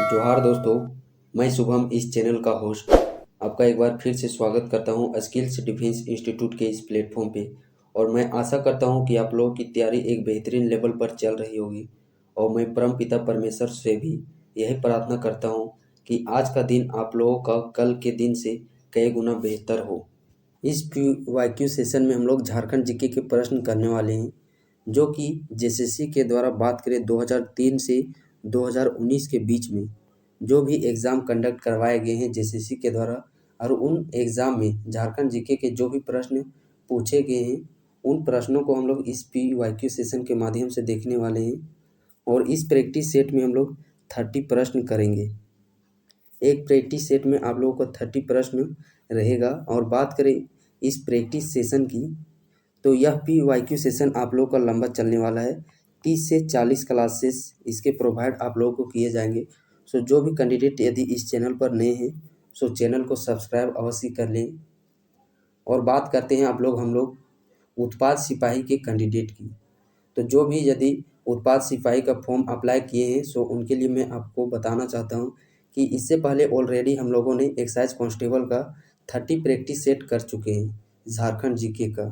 जोहार दोस्तों। मैं शुभम इस चैनल का होस्ट आपका एक बार फिर से स्वागत करता हूं स्किल्स डिफेंस इंस्टीट्यूट के इस प्लेटफॉर्म पे। और मैं आशा करता हूं कि आप लोगों की तैयारी एक बेहतरीन लेवल पर चल रही होगी। और मैं परम पिता परमेश्वर से भी यही प्रार्थना करता हूं कि आज का दिन आप लोगों का कल के दिन से कई गुना बेहतर हो। इस वाईक्यू सेशन में हम लोग झारखंड जीके के प्रश्न करने वाले हैं, जो कि जेसीसी के द्वारा बात करें 2003 से 2019 के बीच में जो भी एग्ज़ाम कंडक्ट करवाए गए हैं जेसीसी के द्वारा, और उन एग्ज़ाम में झारखंड जीके के जो भी प्रश्न पूछे गए हैं उन प्रश्नों को हम लोग इस वाईक्यू सेशन के माध्यम से देखने वाले हैं। और इस प्रैक्टिस सेट में हम लोग 30 प्रश्न करेंगे। एक प्रैक्टिस सेट में आप लोगों को 30 प्रश्न रहेगा। और बात करें इस प्रैक्टिस सेशन की, तो यह वाईक्यू सेशन आप लोगों का लंबा चलने वाला है। 30 से 40 क्लासेस इसके प्रोवाइड आप लोगों को किए जाएंगे। सो जो भी कैंडिडेट यदि इस चैनल पर नए हैं सो चैनल को सब्सक्राइब अवश्य कर लें। और बात करते हैं हम लोग उत्पाद सिपाही के कैंडिडेट की। तो जो भी यदि उत्पाद सिपाही का फॉर्म अप्लाई किए हैं सो उनके लिए मैं आपको बताना चाहता हूं कि इससे पहले ऑलरेडी हम लोगों ने एक्साइज कांस्टेबल का 30 प्रैक्टिस सेट कर चुके हैं झारखंड जीके का।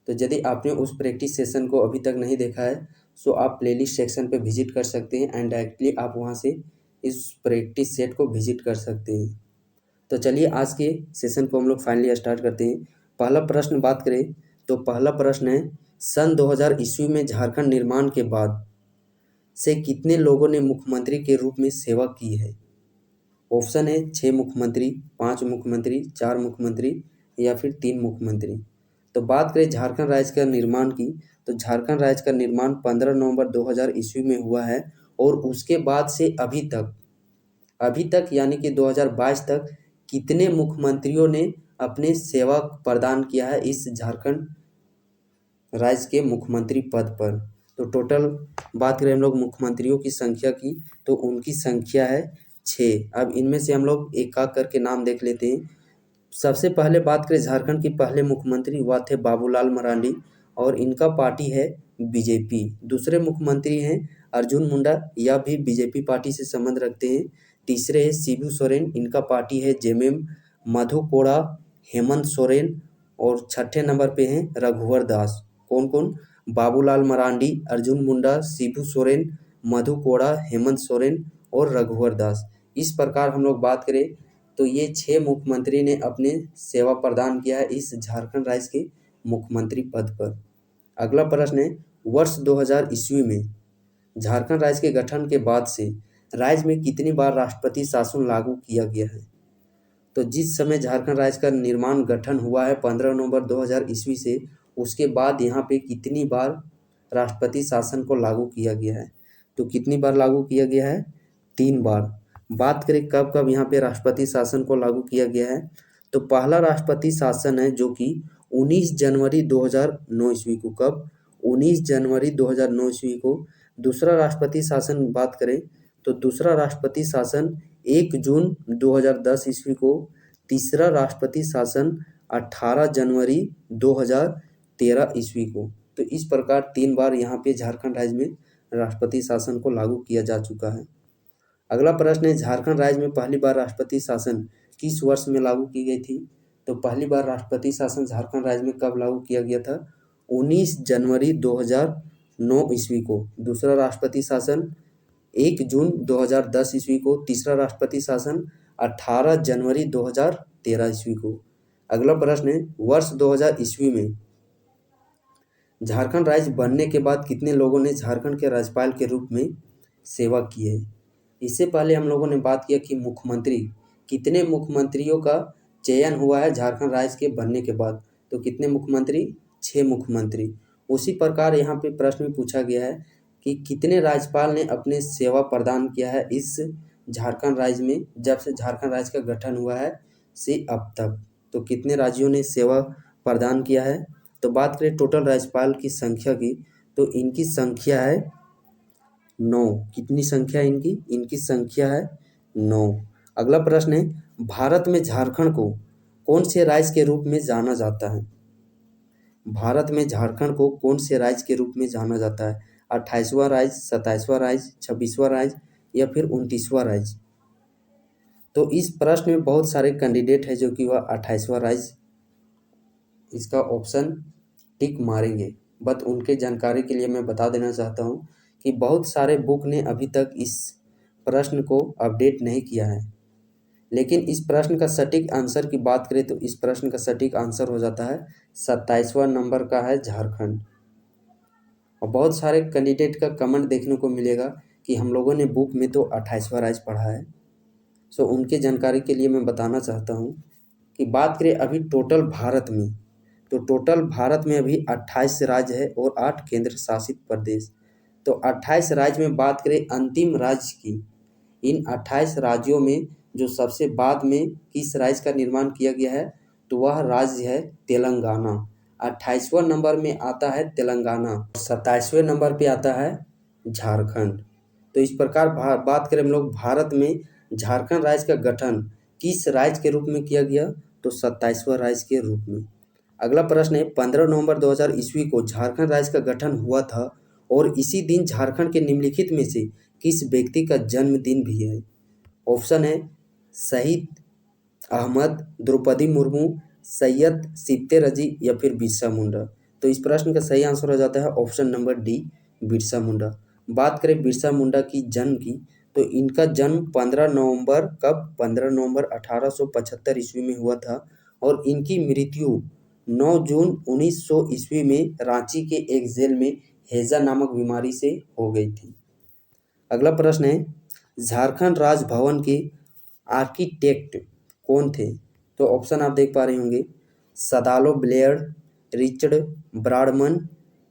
तो यदि आपने उस प्रैक्टिस सेशन को अभी तक नहीं देखा है सो आप प्लेलिस्ट सेक्शन पे विजिट कर सकते हैं एंड डायरेक्टली आप वहां से इस प्रैक्टिस सेट को विजिट कर सकते हैं। तो चलिए आज के सेशन को हम लोग फाइनली स्टार्ट करते हैं। पहला प्रश्न बात करें तो पहला प्रश्न है, सन 2000 ईस्वी में झारखंड निर्माण के बाद से कितने लोगों ने मुख्यमंत्री के रूप में सेवा की है? ऑप्शन है 6 मुख्यमंत्री, 5 मुख्यमंत्री, 4 मुख्यमंत्री या फिर 3 मुख्यमंत्री। तो बात करें झारखंड राज्य का निर्माण की, तो झारखंड राज्य का निर्माण 15 नवंबर 2000 ईस्वी में हुआ है। और उसके बाद से अभी तक यानी कि 2022 तक कितने मुख्यमंत्रियों ने अपने सेवा प्रदान किया है इस झारखंड राज्य के मुख्यमंत्री पद पर? तो टोटल बात करें हम लोग मुख्यमंत्रियों की संख्या की, तो उनकी संख्या है 6। अब इनमें से हम लोग एक एक करके नाम देख लेते हैं। सबसे पहले बात करें झारखंड के पहले मुख्यमंत्री वह थे बाबूलाल मरांडी और इनका पार्टी है बीजेपी। दूसरे मुख्यमंत्री हैं अर्जुन मुंडा, यह भी बीजेपी पार्टी से संबंध रखते हैं। तीसरे है शिबू सोरेन, इनका पार्टी है जेएमएम। मधु कोड़ा, हेमंत सोरेन और छठे नंबर पे हैं रघुवर दास। कौन कौन? बाबूलाल मरांडी, अर्जुन मुंडा, शिबू सोरेन, मधु कोड़ा, हेमंत सोरेन और रघुवर दास। इस प्रकार हम लोग बात करें तो ये 6 मुख्यमंत्री ने अपने सेवा प्रदान किया है इस झारखंड राज्य के मुख्यमंत्री पद पर। अगला प्रश्न है, वर्ष 2000 ईस्वी में झारखंड राज्य के गठन के बाद से राज्य में कितनी बार राष्ट्रपति शासन लागू किया गया है? तो जिस समय झारखंड राज्य का निर्माण गठन हुआ है 15 नवंबर 2000 ईस्वी से, उसके बाद यहाँ पे कितनी बार राष्ट्रपति शासन को लागू किया गया है? तो कितनी बार लागू किया गया है? 3 बार। बात करें कब कब यहाँ पे राष्ट्रपति शासन को लागू किया गया है, तो पहला राष्ट्रपति शासन है जो कि 19 जनवरी 2009 ईस्वी को। कब? 19 जनवरी 2009 ईस्वी को। दूसरा राष्ट्रपति शासन बात करें तो दूसरा राष्ट्रपति शासन 1 जून 2010 ईस्वी को। तीसरा राष्ट्रपति शासन 18 जनवरी 2013 ईस्वी को। तो इस प्रकार 3 बार यहाँ पे झारखंड राज्य में राष्ट्रपति शासन को लागू किया जा चुका है। अगला प्रश्न है, झारखंड राज्य में पहली बार राष्ट्रपति शासन किस वर्ष में लागू की गई थी? तो पहली बार राष्ट्रपति शासन झारखंड राज्य में कब लागू किया गया था? 19 जनवरी 2009 ईस्वी को। दूसरा राष्ट्रपति शासन 1 जून 2010 ईस्वी को। तीसरा राष्ट्रपति शासन 18 जनवरी 2013 ईस्वी को। अगला प्रश्न है, वर्ष 2000 ईस्वी में झारखंड राज्य बनने के बाद कितने लोगों ने झारखंड के राज्यपाल के रूप में सेवा की है? इससे पहले हम लोगों ने बात किया कि मुख्यमंत्री, कितने मुख्यमंत्रियों का चयन हुआ है झारखंड राज्य के बनने के बाद? तो कितने मुख्यमंत्री? 6 मुख्यमंत्री। उसी प्रकार यहाँ पे प्रश्न में पूछा गया है कि कितने राज्यपाल ने अपने सेवा प्रदान किया है इस झारखंड राज्य में जब से झारखंड राज्य का गठन हुआ है से अब तक? तो कितने राज्यों ने सेवा प्रदान किया है? तो बात करें टोटल राज्यपाल की संख्या की, तो इनकी संख्या है 9। कितनी संख्या है इनकी? इनकी संख्या है 9। अगला प्रश्न है, भारत में झारखंड को कौन से राज्य के रूप में जाना जाता है? भारत में झारखंड को कौन से राज्य के रूप में जाना जाता है? 28वां राज्य, 27वां राज्य, 26वां राज्य या फिर 29वां राज्य? तो इस प्रश्न में बहुत सारे कैंडिडेट है जो कि वह 28वां राज्य इसका ऑप्शन टिक मारेंगे। बट उनके जानकारी के लिए मैं बता देना चाहता हूँ कि बहुत सारे बुक ने अभी तक इस प्रश्न को अपडेट नहीं किया है। लेकिन इस प्रश्न का सटीक आंसर की बात करें तो इस प्रश्न का सटीक आंसर हो जाता है 27वां नंबर का है झारखंड। और बहुत सारे कैंडिडेट का कमेंट देखने को मिलेगा कि हम लोगों ने बुक में तो 28वां राज्य पढ़ा है। सो उनके जानकारी के लिए मैं बताना चाहता हूँ कि बात करें अभी टोटल भारत में, तो टोटल भारत में अभी 28 राज्य है और 8 केंद्र शासित प्रदेश। तो 28 राज्य में बात करें अंतिम राज्य की, इन 28 राज्यों में जो सबसे बाद में किस राज्य का निर्माण किया गया है तो वह राज्य है तेलंगाना। 28वां नंबर में आता है तेलंगाना, 27वें नंबर पे आता है झारखंड। तो इस प्रकार बात करें हम लोग भारत में झारखंड राज्य का गठन किस राज्य के रूप में किया गया तो 27वां राज्य के रूप में। अगला प्रश्न है 15 नवंबर 2000 ईस्वी को झारखंड राज्य का गठन हुआ था और इसी दिन झारखंड के निम्नलिखित में से किस व्यक्ति का जन्मदिन भी है। ऑप्शन है शहीद अहमद, द्रौपदी मुर्मू, सैयद सिप्ते रजी या फिर बिरसा मुंडा। तो इस प्रश्न का सही आंसर हो जाता है option number D, Birsa Munda. बात करें बिरसा मुंडा की जन्म की तो इनका जन्म 15 नवंबर कब 15 नवंबर 1875 ईस्वी में हुआ था और इनकी मृत्यु 9 जून 1900 ईस्वी में रांची के एक जेल में हैजा नामक बीमारी से हो गई थी। अगला प्रश्न है झारखंड राजभवन के आर्किटेक्ट कौन थे। तो ऑप्शन आप देख पा रहे होंगे सदालो ब्लेयर्ड, रिचर्ड ब्राडमन,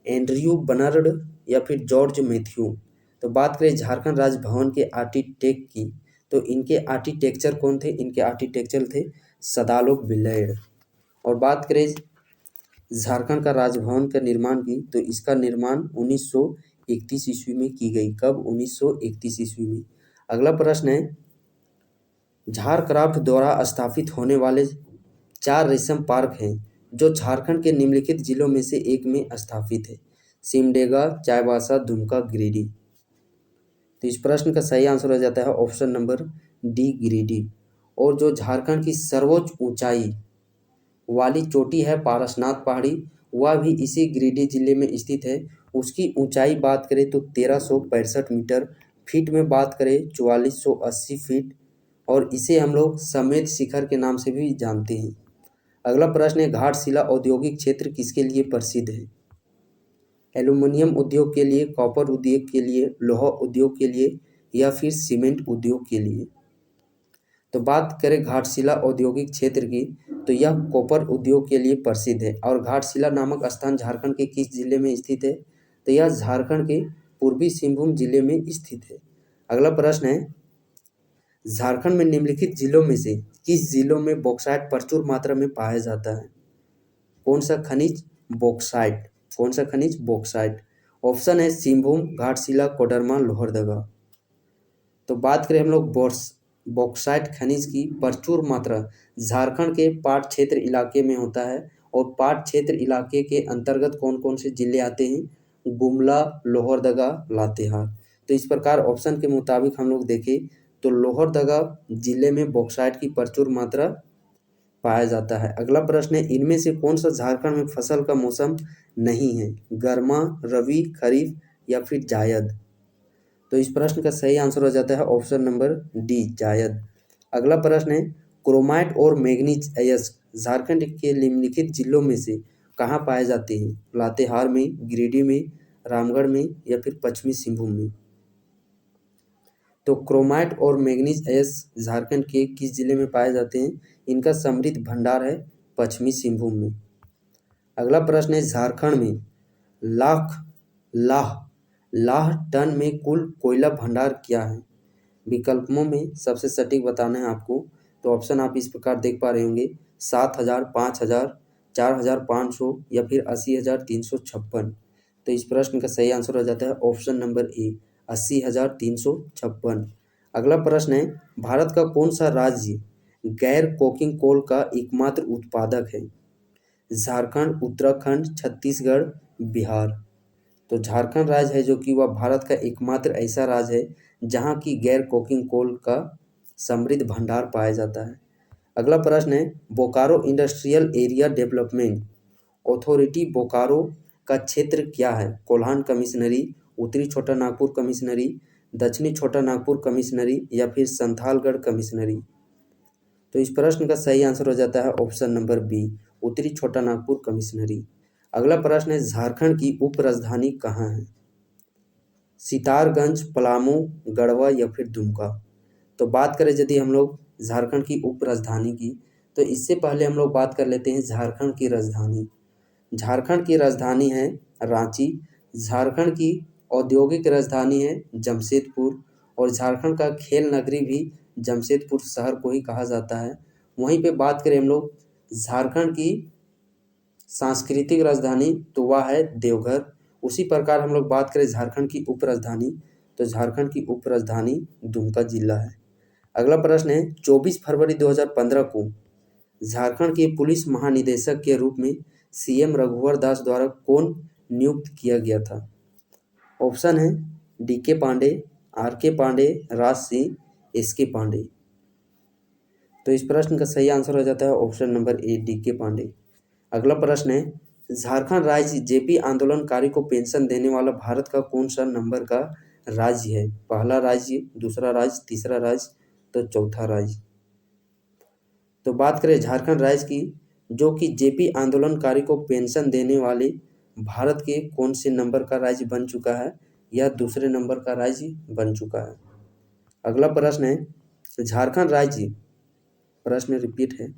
एंड्रयू बर्नार्ड या फिर जॉर्ज मैथ्यू। तो बात करें झारखंड राजभवन के आर्किटेक्ट की तो इनके आर्किटेक्चर कौन थे, इनके आर्किटेक्चर थे सदालो ब्लेयर्ड। और बात करें झारखंड का राजभवन का निर्माण की तो इसका निर्माण 1931 ईस्वी में की गई। कब 1931 ईस्वी में। अगला प्रश्न है झारक्राफ्ट द्वारा स्थापित होने वाले 4 रेशम पार्क हैं जो झारखंड के निम्नलिखित जिलों में से एक में स्थापित है। सिमडेगा, चाईबासा, दुमका, गिरिडीह। तो इस प्रश्न का सही आंसर हो जाता है ऑप्शन नंबर डी, गिरिडीह। और जो झारखंड की सर्वोच्च ऊंचाई वाली चोटी है पारसनाथ पहाड़ी, वह भी इसी गिरिडीह जिले में स्थित है। उसकी ऊंचाई बात करें तो 1365 मीटर, फीट में बात करें 4480 फीट और इसे हम लोग समेत शिखर के नाम से भी जानते हैं। अगला प्रश्न है घाटशिला औद्योगिक क्षेत्र किसके लिए प्रसिद्ध है। एल्यूमिनियम उद्योग के लिए, कॉपर उद्योग के लिए, लोहा उद्योग के लिए या फिर सीमेंट उद्योग के लिए। तो बात करें घाटशिला औद्योगिक क्षेत्र की तो यह कॉपर उद्योग के लिए प्रसिद्ध है। और घाटशिला नामक स्थान झारखंड के किस जिले में स्थित है तो यह झारखंड के पूर्वी सिंहभूम जिले में स्थित है। अगला प्रश्न है झारखंड में निम्नलिखित जिलों में से किस जिलों में बॉक्साइट प्रचुर मात्रा में पाया जाता है। कौन सा खनिज, बॉक्साइट। कौन सा खनिज, बॉक्साइट। ऑप्शन है सिंहभूम, घाटशिला, कोडरमा, लोहरदगा। तो बात करें हम लोग बॉक्साइट खनिज की प्रचुर मात्रा झारखंड के पाट क्षेत्र इलाके में होता है। और पाट क्षेत्र इलाके के अंतर्गत कौन कौन से जिले आते हैं, गुमला, लोहरदगा, लातेहार। तो इस प्रकार ऑप्शन के मुताबिक हम लोग देखें तो लोहरदगा जिले में बॉक्साइट की प्रचुर मात्रा पाया जाता है। अगला प्रश्न है इनमें से कौन सा झारखंड में फसल का मौसम नहीं है, गर्मा, रबी, खरीफ या फिर जायद। तो इस प्रश्न का सही आंसर हो जाता है ऑप्शन नंबर डी, जायद। अगला प्रश्न है क्रोमाइट और मैग्नीज अयस्क झारखंड के निम्नलिखित जिलों में से कहाँ पाए जाते हैं। लातेहार में, गिरिडीह में, रामगढ़ में या फिर पश्चिमी सिंहभूम में। तो क्रोमाइट और मैग्नीज अयस्क झारखंड के किस जिले में पाए जाते हैं, इनका समृद्ध भंडार है पश्चिमी सिंहभूम में। अगला प्रश्न है झारखंड में लाख लाख टन में कुल कोयला भंडार क्या है। विकल्पों में सबसे सटीक बताना है आपको। तो ऑप्शन आप इस प्रकार देख पा रहे होंगे 7000, 5000, 4500 या फिर 80,356। तो इस प्रश्न का सही आंसर हो जाता है ऑप्शन नंबर ए, 80,356। अगला प्रश्न है भारत का कौन सा राज्य गैर कोकिंग कोल का एकमात्र उत्पादक है। झारखंड, उत्तराखंड, छत्तीसगढ़, बिहार। तो झारखंड राज्य है जो कि वह भारत का एकमात्र ऐसा राज्य है जहाँ की गैर कोकिंग कोल का समृद्ध भंडार पाया जाता है। अगला प्रश्न है, Bokaro industrial area development authority Bokaro का क्षेत्र क्या है? कोल्हान कमिश्नरी, उत्तरी छोटा नागपुर कमिश्नरी, दक्षिणी छोटा नागपुर कमिश्नरी या फिर संथालगढ़ कमिश्नरी? तो इस प्रश्न का सही आंसर हो जाता है ऑप्शन नंबर बी, उत्तरी छोटा नागपुर कमिश्नरी। अगला प्रश्न है, झारखंड की उप राजधानी कहाँ है? सितारगंज, पलामू, गढ़वा या फिर दुमका? तो बात करें यदि हम लोग झारखंड की उप राजधानी की, तो इससे पहले हम लोग बात कर लेते हैं झारखंड की राजधानी। झारखंड की राजधानी है रांची, झारखंड की औद्योगिक राजधानी है जमशेदपुर और झारखंड का खेल नगरी भी जमशेदपुर शहर को ही कहा जाता है। वहीं पे बात करें हम लोग झारखंड की सांस्कृतिक राजधानी, तो वह है देवघर। उसी प्रकार हम लोग बात करें झारखंड की उप राजधानी, तो झारखंड की उप राजधानी दुमका जिला है। अगला प्रश्न है, 24 फरवरी 2015 को झारखंड के पुलिस महानिदेशक के रूप में सीएम रघुवर दास द्वारा कौन नियुक्त किया गया था? ऑप्शन है DK Pandey, RK Pandey, Raj Singh, SK Pandey. तो इस प्रश्न का सही आंसर हो जाता है option number A, DK Pandey. अगला प्रश्न है, झारखंड राज्य जेपी आंदोलनकारी को पेंशन देने वाला भारत का कौन सा नंबर का राज्य है? पहला राज्य, दूसरा राज्य, तीसरा राज्य, तो चौथा राज्य? तो बात करें झारखंड राज्य की, जो कि जेपी आंदोलनकारी को पेंशन देने वाले भारत के कौन से नंबर का राज्य बन चुका है? यह दूसरे नंबर का राज्य बन चुका है। अगला प्रश्न है, झारखंड राज्य, प्रश्न रिपीट है।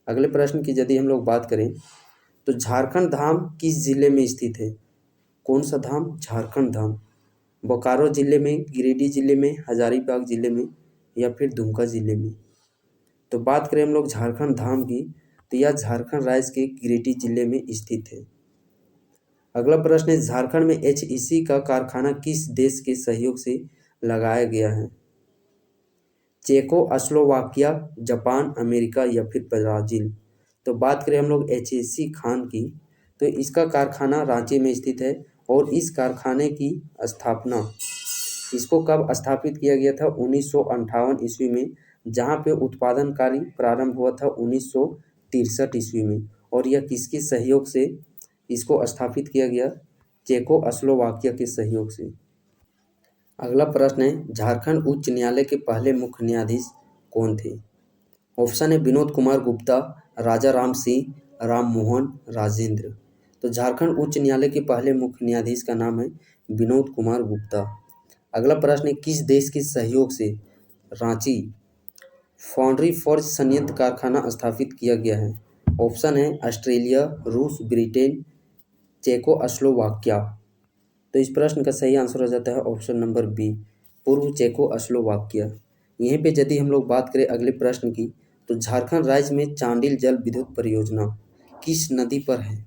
अगले प्रश्न की यदि हम लोग बात करें, तो झारखंड धाम किस जिले में स्थित है? कौन सा धाम? झारखंड धाम। बोकारो जिले में, गिरिडीह जिले में, हजारीबाग जिले में या फिर दुमका जिले में? तो बात करें हम लोग झारखंड धाम की, तो यह झारखंड राज्य के गिरिडीह जिले में स्थित है। अगला प्रश्न है, झारखंड में एचईसी का कारखाना किस देश के सहयोग से लगाया गया है? चेकोस्लोवाकिया, जापान, अमेरिका या फिर ब्राज़ील? तो बात करें हम लोग एचईसी खान की, तो इसका कारखाना रांची में स्थित है और इस कारखाने की स्थापना, इसको कब स्थापित किया गया था? 1958 ईस्वी में, जहाँ पे उत्पादन कार्य प्रारंभ हुआ था 1963 ईस्वी में। और यह किसके सहयोग से इसको स्थापित किया गया? चेकोस्लोवाकिया के सहयोग से। अगला प्रश्न है, झारखंड उच्च न्यायालय के पहले मुख्य न्यायाधीश कौन थे? ऑप्शन है विनोद कुमार गुप्ता, राजा राम सिंह, राम मोहन, राजेंद्र। तो झारखंड उच्च न्यायालय के पहले मुख्य न्यायाधीश का नाम है विनोद कुमार गुप्ता। अगला प्रश्न है, किस देश के सहयोग से रांची फाउंड्री फॉर्ज संयंत्र कारखाना स्थापित किया गया है? ऑप्शन है ऑस्ट्रेलिया, रूस, ब्रिटेन, चेकोस्लोवाकिया। तो इस प्रश्न का सही आंसर हो जाता है ऑप्शन नंबर बी, पूर्व चेकोस्लोवाकिया। यहीं पे यदि हम लोग बात करें अगले प्रश्न की, तो झारखंड राज्य में चांडिल जल विद्युत परियोजना किस नदी पर है?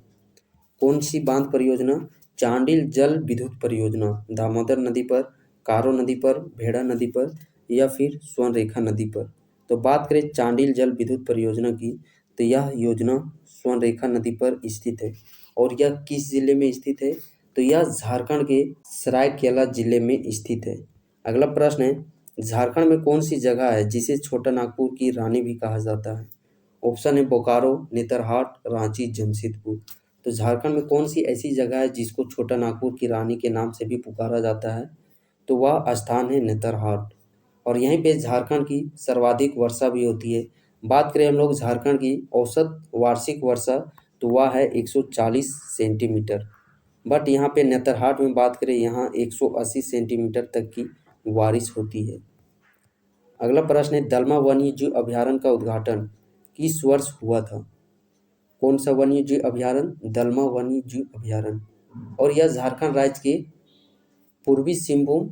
कौन सी बांध परियोजना? चांडिल जल विद्युत परियोजना दामोदर नदी पर, कारो नदी पर, भेड़ा नदी पर या फिर स्वर्णरेखा नदी पर? तो बात करें चांडिल जल विद्युत परियोजना की, तो यह योजना स्वर्णरेखा नदी पर स्थित है। और यह किस जिले में स्थित है? तो यह झारखंड के सरायकेला जिले में स्थित है। अगला प्रश्न है, झारखंड में कौन सी जगह है जिसे छोटा नागपुर की रानी भी कहा जाता है? ऑप्शन है बोकारो, नेतरहाट, रांची, जमशेदपुर। तो झारखंड में कौन सी ऐसी जगह है जिसको छोटा नागपुर की रानी के नाम से भी पुकारा जाता है? तो वह स्थान है नेतरहाट। और यहीं पे झारखंड की सर्वाधिक वर्षा भी होती है। बात करें हम लोग झारखंड की औसत वार्षिक वर्षा, तो वह है 140 सेंटीमीटर। बट यहाँ पे नेतरहाट में बात करें, यहाँ 180 सेंटीमीटर तक की बारिश होती है। अगला प्रश्न है, दलमा वन्य जीव अभयारण्य का उद्घाटन किस वर्ष हुआ था? कौन सा वन्य जीव अभयारण्य? दलमा वन्य जीव अभयारण्य। और यह झारखंड राज्य के पूर्वी सिंहभूम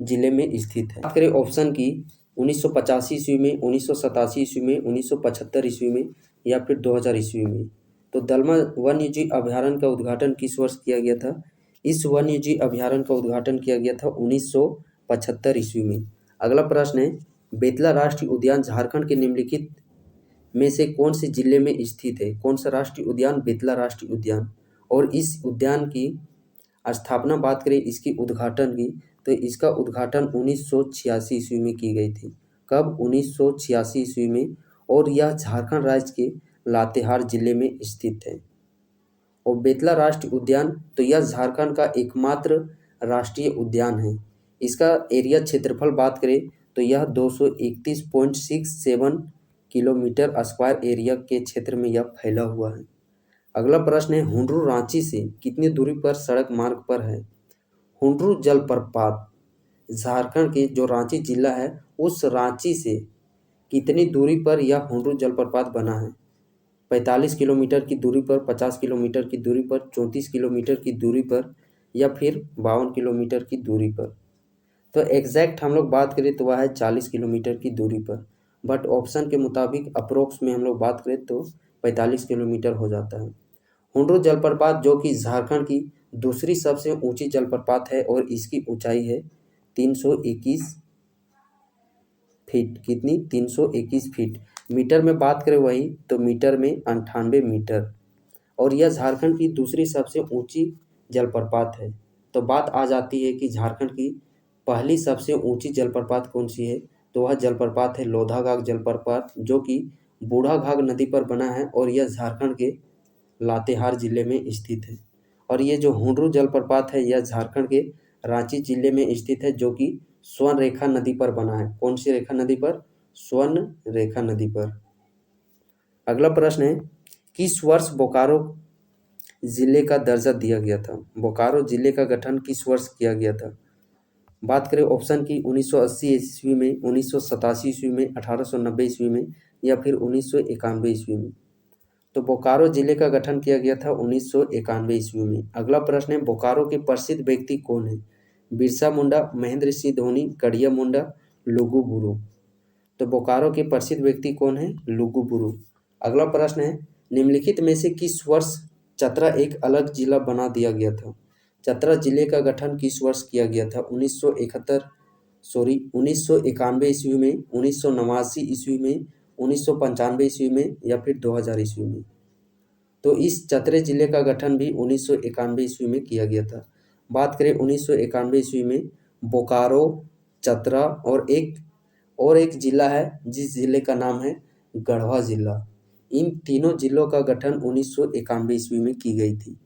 जिले में स्थित है। बात करें ऑप्शन की, 1985 ईस्वी में, 1987 ईस्वी में, 1975 ईस्वी में या फिर 2000 ईस्वी में? तो दलमा वन्य जीव अभयारण्य का उद्घाटन किस वर्ष किया गया था? इस वन्य जीव अभयारण्य का उद्घाटन किया गया था 1975 ईस्वी में। अगला प्रश्न है, बेतला राष्ट्रीय उद्यान झारखंड के निम्नलिखित में से कौन से जिले में स्थित है? कौन सा राष्ट्रीय उद्यान? बेतला राष्ट्रीय उद्यान। और इस उद्यान की स्थापना बात करें इसकी उद्घाटन की, तो इसका उद्घाटन 1986 ईस्वी में की गई थी। कब? 1986 ईस्वी में, और यह झारखंड राज्य के लातेहार जिले में स्थित है। और बेतला राष्ट्रीय उद्यान, तो यह झारखंड का एकमात्र राष्ट्रीय उद्यान है। इसका एरिया क्षेत्रफल बात करें तो यह 231.67 किलोमीटर स्क्वायर एरिया के क्षेत्र में यह फैला हुआ है। अगला प्रश्न है, हुंडरू रांची से कितनी दूरी पर सड़क मार्ग पर है? हुंडरू जलप्रपात झारखंड के जो रांची जिला है उस रांची से कितनी दूरी पर यह हुंडरू जलप्रपात बना है? 45 किलोमीटर की दूरी पर, 50 किलोमीटर की दूरी पर, 34 किलोमीटर की दूरी पर, या फिर 52 किलोमीटर की दूरी पर? तो एग्जैक्ट हम लोग बात करें तो वह है 40 किलोमीटर की दूरी पर, बट ऑप्शन के मुताबिक अप्रोक्स में हम लोग बात करें तो 45 किलोमीटर हो जाता है। हुंडरू जलप्रपात जो कि झारखंड की दूसरी सबसे ऊंची जलप्रपात है और इसकी ऊंचाई है 321 फीट। कितनी? 321 फीट। मीटर में बात करें वही तो मीटर में 98 मीटर, और यह झारखंड की दूसरी सबसे ऊंची जलप्रपात है। तो बात आ जाती है कि झारखंड की पहली सबसे ऊंची जलप्रपात कौन सी है? तो वह जलप्रपात है लोधाघाग जलप्रपात, जो कि बूढ़ाघाग नदी पर बना है और यह झारखंड के लातेहार जिले में स्थित है। और ये जो हुंडरू जलप्रपात है यह झारखंड के रांची जिले में स्थित है, जो कि स्वर्ण रेखा नदी पर बना है। कौन सी रेखा नदी पर? स्वर्ण रेखा नदी पर। अगला प्रश्न है, किस वर्ष बोकारो जिले का दर्जा दिया गया था? बोकारो जिले का गठन किस वर्ष किया गया था? बात करें ऑप्शन की 1980 ईस्वी में, 1987 ईस्वी में, 1890 ईस्वी में, या फिर 1991 ईस्वी में? तो बोकारो जिले का गठन किया गया था 1991 ईस्वी में। अगला प्रश्न है, बोकारो के प्रसिद्ध व्यक्ति कौन है? बिरसा मुंडा, महेंद्र सिंह धोनी, कड़िया मुंडा, लुगु बुरु? तो बोकारो के प्रसिद्ध व्यक्ति कौन है? लुगु बुरु। अगला प्रश्न है, निम्नलिखित में से किस वर्ष चतरा एक अलग जिला बना दिया गया था? चतरा जिले का गठन किस वर्ष किया गया था? 1991 ईस्वी में, 1989 ईस्वी में, 1995 ईस्वी में, या फिर 2000 ईस्वी में? तो इस चतरे जिले का गठन भी 1991 ईस्वी में किया गया था। बात करें 1991 ईस्वी में, बोकारो, चतरा और एक जिला है जिस जिले का नाम है गढ़वा जिला। इन तीनों जिलों का गठन 1991 ईस्वी में की गई थी।